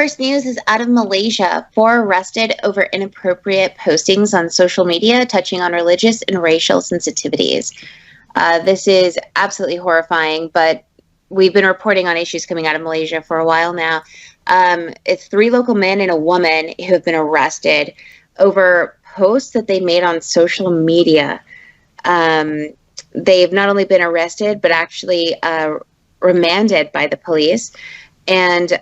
First news is out of Malaysia. 4 arrested over inappropriate postings on social media touching on religious and racial sensitivities. This is absolutely horrifying, but we've been reporting on issues coming out of Malaysia for a while now. It's 3 local men and a woman who have been arrested over posts that they made on social media. They've not only been arrested, but actually remanded by the police. And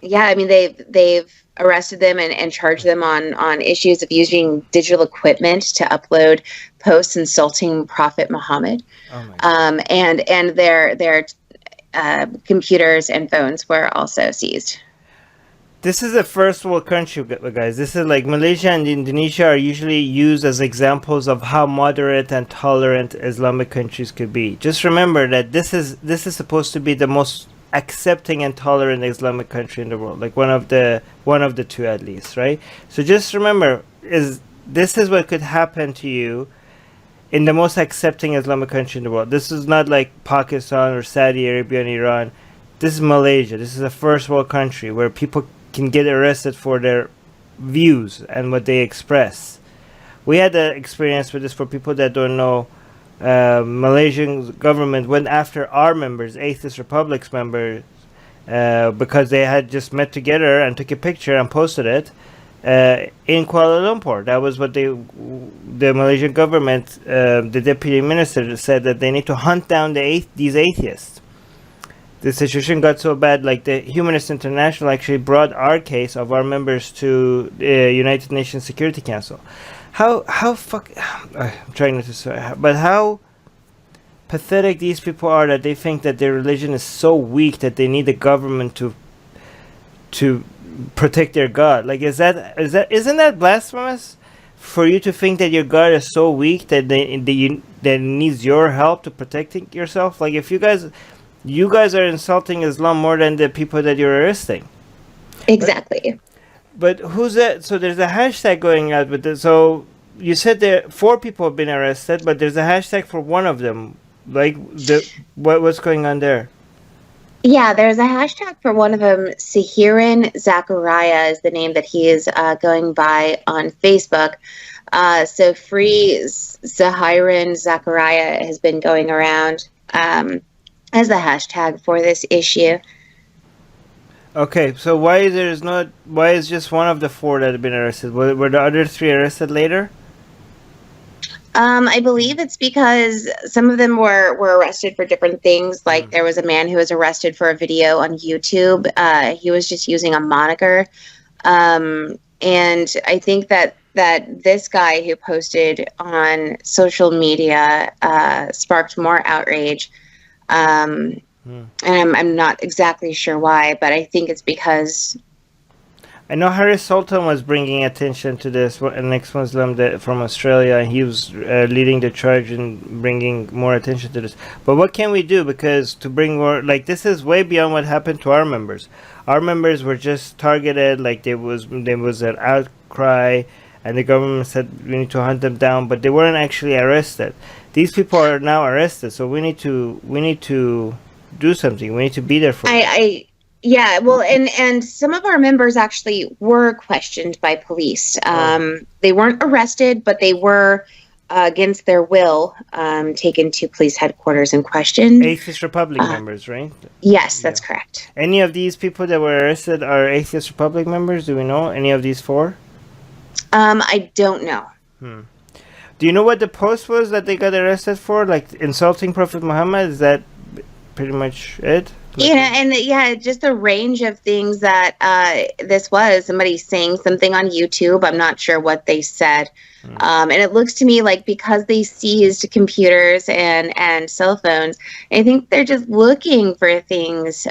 they've arrested them and charged them on issues of using digital equipment to upload posts insulting Prophet Muhammad. Oh my God. And their computers and phones were also seized. This is a first world country, guys. This is like Malaysia and Indonesia are usually used as examples of how moderate and tolerant Islamic countries could be. Just remember that this is supposed to be the most accepting and tolerant Islamic country in the world, like one of the 2 at least, right? So just remember, this is what could happen to you in the most accepting Islamic country in the world. This is not like Pakistan or Saudi Arabia and Iran. This is Malaysia. This is a first world country where people can get arrested for their views and what they express. We had an experience with this. For people that don't know, Malaysian government went after our members, Atheist Republic's members, because they had just met together and took a picture and posted it in Kuala Lumpur. That was what the Malaysian government, the deputy minister said, that they need to hunt down these atheists. The situation got so bad, like the Humanist International actually brought our case of our members to the United Nations Security Council. I'm trying not to say, but how pathetic these people are that they think that their religion is so weak that they need the government to protect their God. Like, isn't that blasphemous? For you to think that your God is so weak that that needs your help to protect yourself? Like, if you guys are insulting Islam more than the people that you're arresting. Exactly. But who's that? So there's a hashtag going out with this. So you said there 4 people have been arrested, but there's a hashtag for one of them. Like, what's going on there? Yeah, there's a hashtag for one of them. Sahiran Zachariah is the name that he is going by on Facebook. So Free Sahiran Zachariah has been going around as the hashtag for this issue. Okay, so why is just one of the 4 that have been arrested? Were the other 3 arrested later? I believe it's because some of them were arrested for different things. Like there was a man who was arrested for a video on YouTube. He was just using a moniker. And I think that this guy who posted on social media sparked more outrage. And I'm not exactly sure why, but I think it's because I know Harry Sultan was bringing attention to this, an ex-Muslim from Australia, and he was leading the charge and bringing more attention to this. But what can we do? Because to bring more, like, this is way beyond what happened to our members. Our members were just targeted, like there was an outcry, and the government said we need to hunt them down, but they weren't actually arrested. These people are now arrested, so we need to do something. We need to be there for them. Yeah, well, and some of our members actually were questioned by police. They weren't arrested, but they were, against their will, taken to police headquarters and questioned. Atheist Republic members, right? Yes, that's correct. Any of these people that were arrested are Atheist Republic members? Do we know any of these 4? I don't know. Do you know what the post was that they got arrested for? Like insulting Prophet Muhammad? Is that pretty much it? Just the range of things that this was. Somebody saying something on YouTube. I'm not sure what they said. And it looks to me like because they seized computers and cell phones, I think they're just looking for things.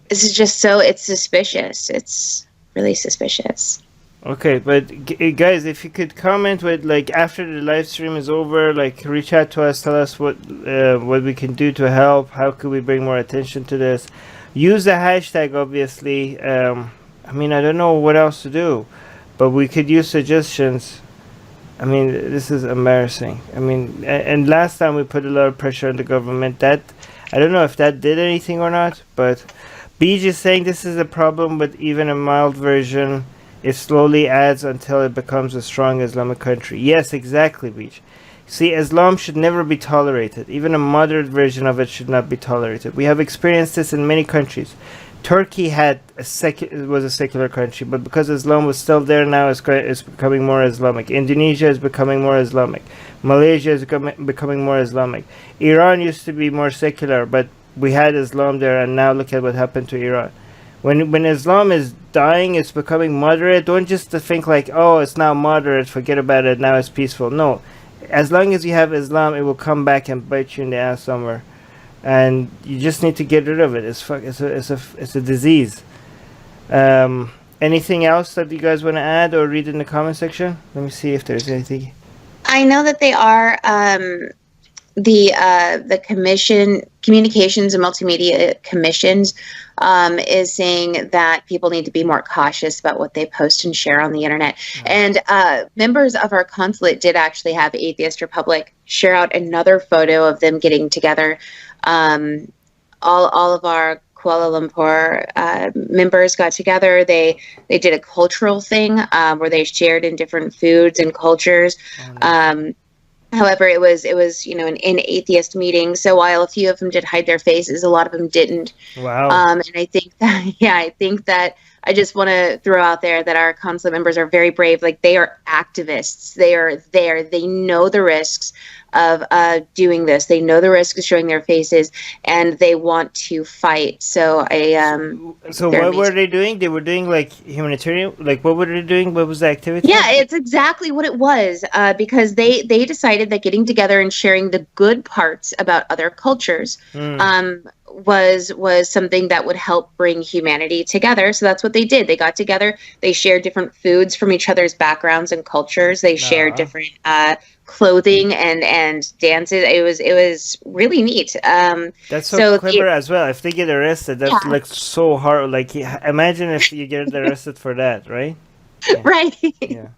This is just it's suspicious. It's really suspicious. Okay, but guys, if you could comment with, like, after the live stream is over, like, reach out to us, tell us what we can do to help. How could we bring more attention to this? Use the hashtag, obviously. I mean, I don't know what else to do, but we could use suggestions. I mean, this is embarrassing. I mean, and last time we put a lot of pressure on the government. That I don't know if that did anything or not, but Beej is saying this is a problem with even a mild version. It slowly adds until it becomes a strong Islamic country. Yes, exactly, Beej. See, Islam should never be tolerated. Even a moderate version of it should not be tolerated. We have experienced this in many countries. Turkey was a secular country, but because Islam was still there, now it's becoming more Islamic. Indonesia is becoming more Islamic. Malaysia is becoming more Islamic. Iran used to be more secular, but we had Islam there, and now look at what happened to Iran. When Islam is dying, it's becoming moderate. Don't just think like, oh, it's now moderate, forget about it, now it's peaceful. No, as long as you have Islam, it will come back and bite you in the ass somewhere, and you just need to get rid of it. It's a disease. Anything else that you guys want to add or read in the comment section? Let me see if there's anything. I know that they are the Communications and Multimedia Commissions is saying that people need to be more cautious about what they post and share on the internet. And members of our consulate did actually have Atheist Republic share out another photo of them getting together. All of our Kuala Lumpur members got together. They did a cultural thing where they shared in different foods and cultures. However, it was an atheist meeting. So while a few of them did hide their faces, a lot of them didn't. Wow. And I think that I just want to throw out there that our consulate members are very brave. Like, they are activists. They are there. They know the risks of doing this. They know the risk of showing their faces, and they want to fight. So So what were they doing? They were doing like humanitarian. Like, what were they doing? What was the activity? Yeah, it's exactly what it was. Because they decided that getting together and sharing the good parts about other cultures was something that would help bring humanity together. So that's what they did. They got together. They shared different foods from each other's backgrounds and cultures. They shared different clothing and dances. It was really neat. That's so clever as well. If they get arrested, that's like so hard. Like, imagine if you get arrested for that, right? Yeah. Right. Yeah.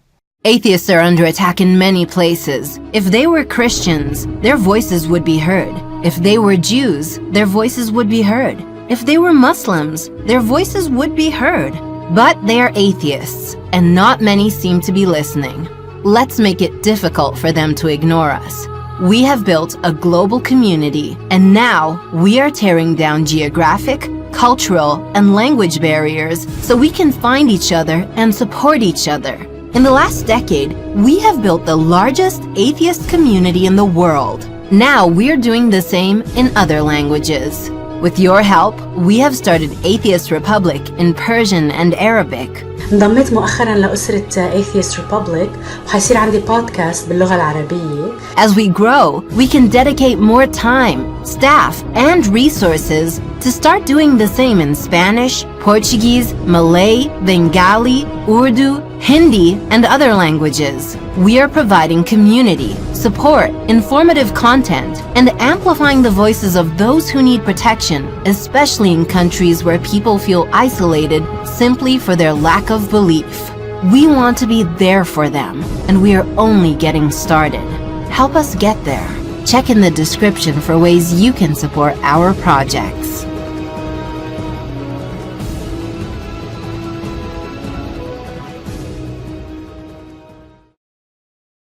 Atheists are under attack in many places. If they were Christians, their voices would be heard. If they were Jews, their voices would be heard. If they were Muslims, their voices would be heard. But they are atheists, and not many seem to be listening. Let's make it difficult for them to ignore us. We have built a global community, and now we are tearing down geographic, cultural, and language barriers so we can find each other and support each other. In the last decade, we have built the largest atheist community in the world. Now we're doing the same in other languages. With your help, we have started Atheist Republic in Persian and Arabic. انضميت مؤخرا لأسرة Atheist Republic وحيصير عندي بودكاست باللغة العربية. As we grow, we can dedicate more time, staff, and resources to start doing the same in Spanish, Portuguese, Malay, Bengali, Urdu, Hindi, and other languages. We are providing community, support, informative content, and amplifying the voices of those who need protection, especially in countries where people feel isolated simply for their lack of belief. We want to be there for them, and we are only getting started. Help us get there. Check in the description for ways you can support our projects.